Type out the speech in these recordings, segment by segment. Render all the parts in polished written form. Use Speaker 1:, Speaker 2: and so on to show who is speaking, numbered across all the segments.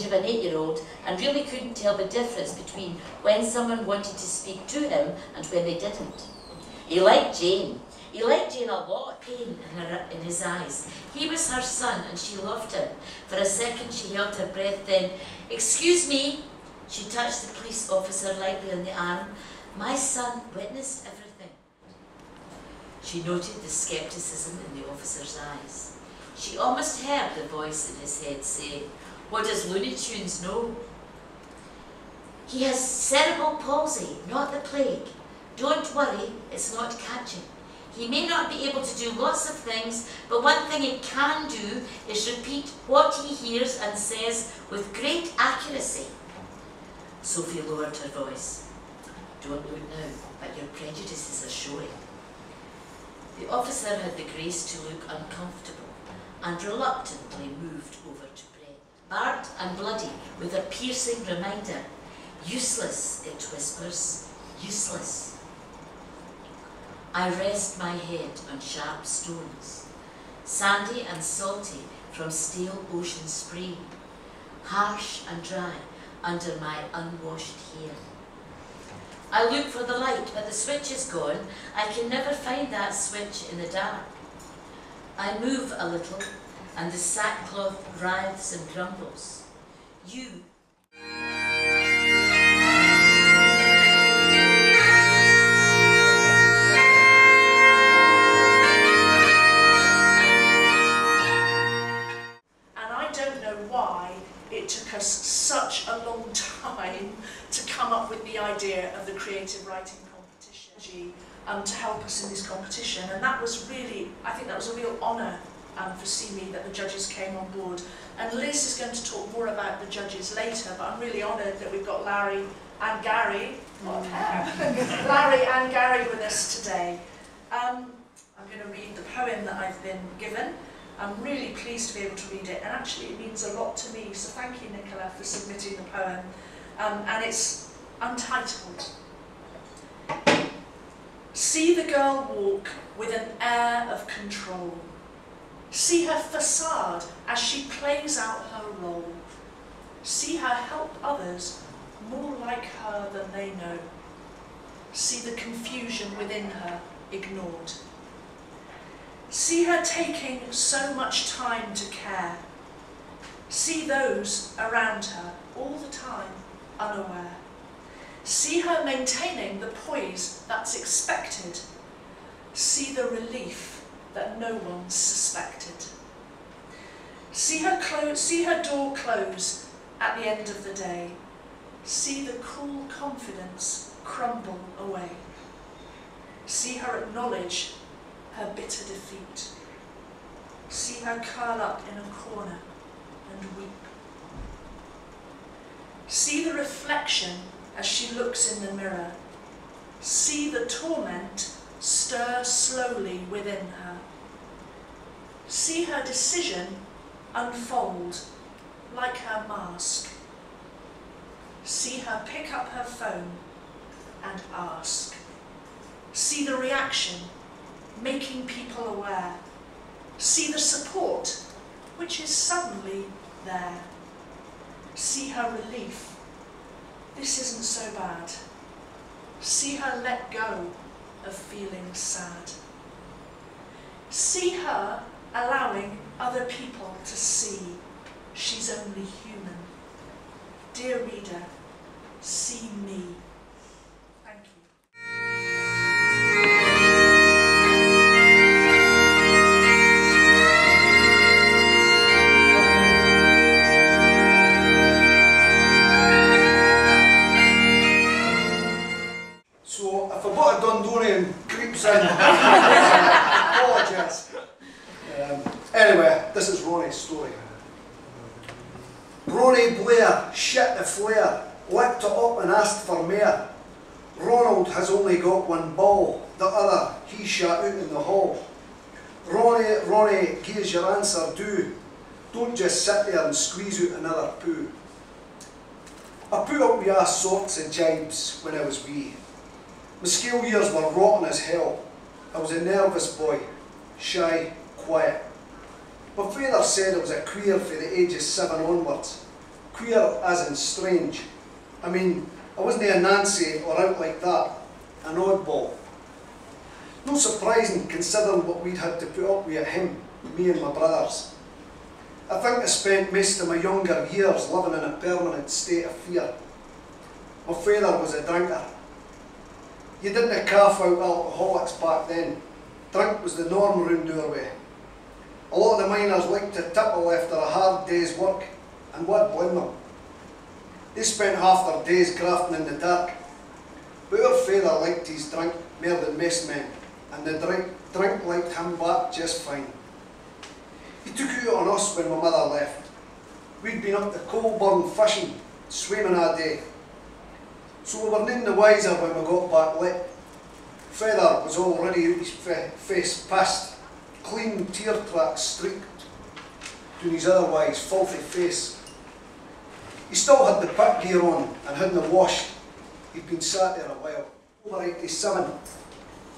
Speaker 1: age of an 8-year-old and really couldn't tell the difference between when someone wanted to speak to him and when they didn't. He liked Jane. He liked Jane a lot. Pain in his eyes. He was her son and she loved him. For a second she held her breath, then, "Excuse me." She touched the police officer lightly on the arm. "My son witnessed everything." She noted the scepticism in the officer's eyes. She almost heard the voice in his head say, "What does Looney Tunes know?" "He has cerebral palsy, not the plague. Don't worry, it's not catching. He may not be able to do lots of things, but one thing he can do is repeat what he hears and says with great accuracy." Sophie lowered her voice. "Don't look now, but your prejudices are showing." The officer had the grace to look uncomfortable and reluctantly moved over to Brett. Barbed and bloody, with a piercing reminder. "Useless," it whispers, "useless." I rest my head on sharp stones, sandy and salty from stale ocean spray, harsh and dry under my unwashed hair. I look for the light, but the switch is gone. I can never find that switch in the dark. I move a little, and the sackcloth writhes and grumbles. You.
Speaker 2: It took us such a long time to come up with the idea of the creative writing competition to help us in this competition, and that was really, I think that was a real honour for CME that the judges came on board. And Liz is going to talk more about the judges later, but I'm really honoured that we've got Larry and Gary, Larry and Gary with us today. I'm going to read the poem that I've been given. I'm really pleased to be able to read it, and actually it means a lot to me, so thank you, Nicola, for submitting the poem. And it's untitled. See the girl walk with an air of control. See her facade as she plays out her role. See her help others more like her than they know. See the confusion within her ignored. See her taking so much time to care. See those around her all the time unaware. See her maintaining the poise that's expected. See the relief that no one suspected. See her door close at the end of the day. See the cool confidence crumble away. See her acknowledge her bitter defeat. See her curl up in a corner and weep. See the reflection as she looks in the mirror. See the torment stir slowly within her. See her decision unfold like her mask. See her pick up her phone and ask. See the reaction making people aware. See the support, which is suddenly there. See her relief. This isn't so bad. See her let go of feeling sad. See her allowing other people to see she's only human. Dear reader, see me. Thank you.
Speaker 3: Apologise. Anyway, this is Ronnie's story. Ronnie Blair shit the flare, licked it up and asked for more. Ronald has only got one ball, the other he shot out in the hall. Ronnie, gives your answer due. Don't just sit there and squeeze out another poo. I put up with all sorts of jibes when I was wee. My school years were rotten as hell. I was a nervous boy, shy, quiet. My father said I was a queer for the ages 7 onwards. Queer as in strange. I mean, I wasn't a Nancy or out like that, an oddball. No surprising considering what we'd had to put up with him, me and my brothers. I think I spent most of my younger years living in a permanent state of fear. My father was a drinker. You didn't cough out alcoholics back then. Drink was the norm round our way. A lot of the miners liked to tipple after a hard day's work, and what blame them? They spent half their days grafting in the dark. But our father liked his drink more than most men, and the drink liked him back just fine. He took it out on us when my mother left. We'd been up to Colburn fishing, swimming all day. So we were none the wiser when we got back late. Father was already out his face pissed, clean tear tracks streaked down his otherwise filthy face. He still had the pit gear on and hadn't washed. He'd been sat there a while. Over 87.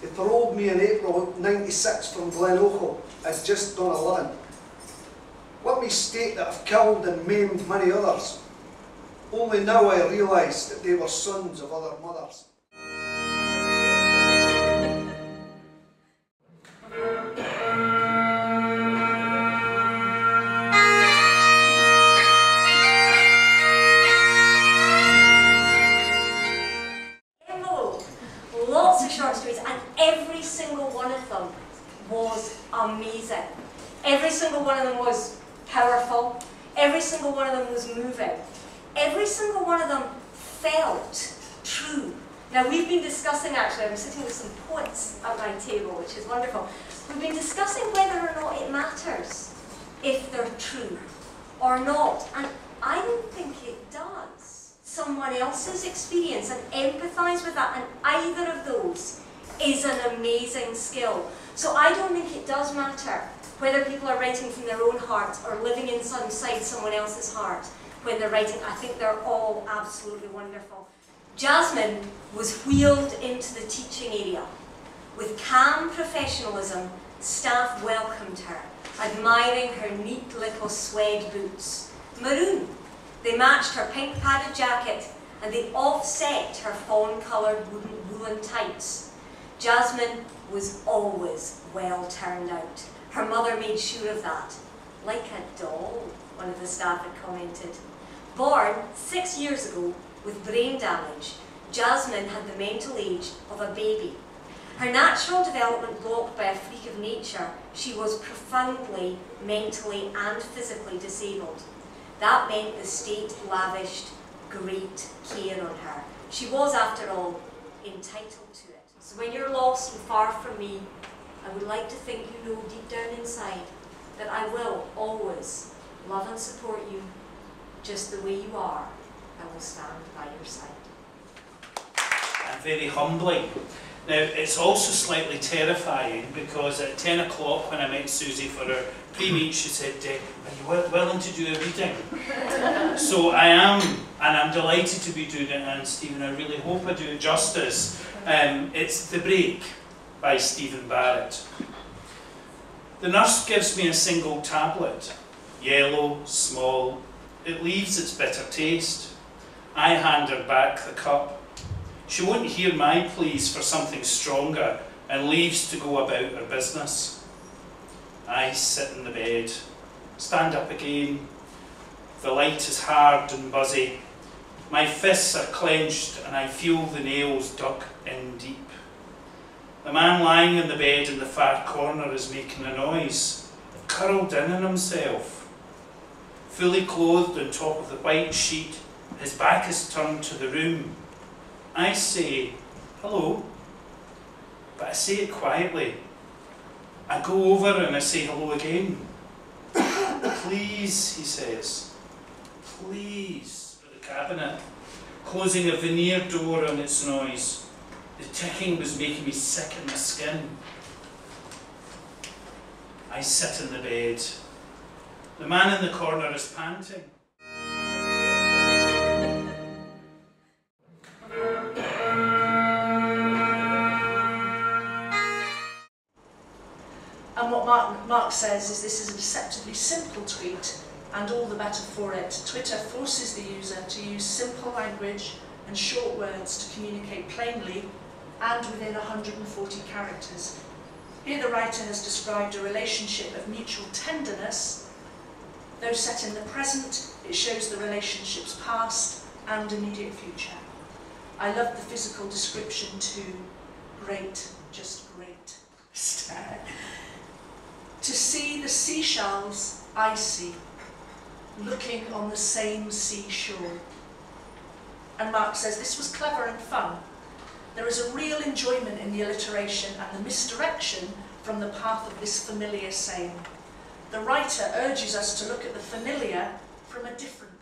Speaker 3: He paroled me in April '96 from Glencoe. I'd just done 11. Let me state that I've killed and maimed many others. Only now I realised that they were sons of other mothers.
Speaker 4: Lots of short stories, and every single one of them was amazing. Every single one of them was powerful. Every single one of them was moving. Every single one of them felt true. Now we've been discussing, actually, I'm sitting with some poets at my table, which is wonderful. We've been discussing whether or not it matters if they're true or not, and I don't think it does. Someone else's experience and empathise with that, and either of those is an amazing skill. So I don't think it does matter whether people are writing from their own heart or living inside someone else's heart when they're writing. I think they're all absolutely wonderful. Jasmine was wheeled into the teaching area. With calm professionalism, staff welcomed her, admiring her neat little suede boots. Maroon. They matched her pink padded jacket, and they offset her fawn-coloured woolen tights. Jasmine was always well turned out. Her mother made sure of that. Like a doll, one of the staff had commented. Born 6 years ago with brain damage, Jasmine had the mental age of a baby. Her natural development blocked by a freak of nature, she was profoundly mentally and physically disabled. That meant the state lavished great care on her. She was, after all, entitled to it. So when you're lost and far from me, I would like to think you know deep down inside that I will always love and support you just the way you are. I will stand by your side.
Speaker 5: And very humbling. Now, it's also slightly terrifying because at 10 o'clock when I met Susie for her pre-meet, she said, are you willing to do a reading? So I am, and I'm delighted to be doing it, and Stephen, I really hope I do it justice. It's The Break by Stephen Barrett. The nurse gives me a single tablet, yellow, small. It leaves its bitter taste. I hand her back the cup. She won't hear my pleas for something stronger and leaves to go about her business. I sit in the bed, stand up again. The light is hard and buzzy. My fists are clenched and I feel the nails dug in deep. The man lying in the bed in the far corner is making a noise, curled in on himself. Fully clothed on top of the white sheet, his back is turned to the room. I say, hello, but I say it quietly. I go over and I say hello again. Please, he says, please, for the cabinet, closing a veneer door on its noise. The ticking was making me sick in my skin. I sit in the bed. The man in the corner is panting.
Speaker 2: And what Mark says is this is a deceptively simple tweet, and all the better for it. Twitter forces the user to use simple language and short words to communicate plainly and within 140 characters. Here the writer has described a relationship of mutual tenderness. Though set in the present, it shows the relationship's past and immediate future. I love the physical description too. Great, just great. To see the seashells I see, looking on the same seashore. And Mark says, this was clever and fun. There is a real enjoyment in the alliteration and the misdirection from the path of this familiar saying. The writer urges us to look at the familiar from a different